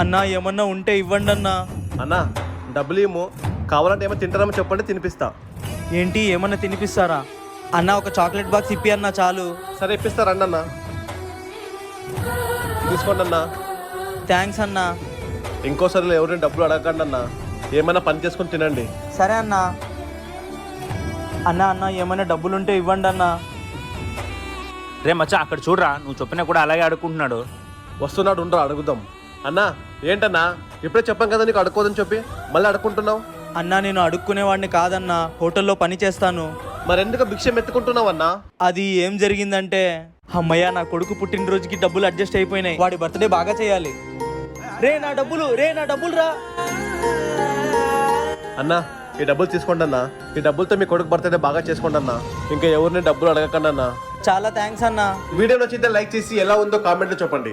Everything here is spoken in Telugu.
అన్నా ఏమన్నా ఉంటే ఇవ్వండి అన్నా. అన్నా డబ్బులు ఇవ్వము, కావాలంటే ఏమో తింటారమో చెప్పండి, తినిపిస్తా. ఏంటి ఏమన్నా తినిపిస్తారా? అన్నా ఒక చాక్లెట్ బాక్స్ ఇప్పి అన్నా చాలు. సరే ఇప్పిస్తారండి అన్న, తీసుకోండి అన్నా. థ్యాంక్స్ అన్నా. ఇంకోసారి ఎవరిని డబ్బులు అడగకండి అన్న, ఏమైనా పని చేసుకొని తినండి. సరే అన్నా. అన్నా అన్నా ఏమైనా డబ్బులుంటే ఇవ్వండి అన్నా. రే మచ్చా అక్కడ చూడరా, నువ్వు చెప్పినా కూడా అలాగే అడుక్కుంటున్నాడు. వస్తున్నాడు, ఉండరా అడుగుదాం. అన్నా ఏంటన్నా, ఇప్పుడే చెప్పాం కదా నీకు అడుక్కోదని చెప్పి మళ్ళీ అడుక్కుంటున్నావు. అన్నా నేను అడుక్కునేవాడిని కాదన్నా, హోటల్లో పని చేస్తాను. మరెందుకు భిక్షం ఎత్తుకుంటున్నావన్నా? అది ఏం జరిగిందంటే, అమ్మయ్య నా కొడుకు పుట్టినరోజుకి డబ్బులు అడ్జస్ట్ అయిపోయినాయి. వాడి బర్త్డే బాగా చేయాలి. రే నా డబ్బులు రా. అన్నా ఈ డబ్బులు తీసుకోండి అన్నా, ఈ డబ్బులతో మీ కొడుకు బర్త్డే బాగా చేసుకోండి అన్నా, ఇంకా ఎవరిని డబ్బులు అడగకండి అన్నా. చాలా థ్యాంక్స్ అన్నా. వీడియో నచ్చితే లైక్ చేసి ఎలా ఉందో కామెంట్లో చెప్పండి.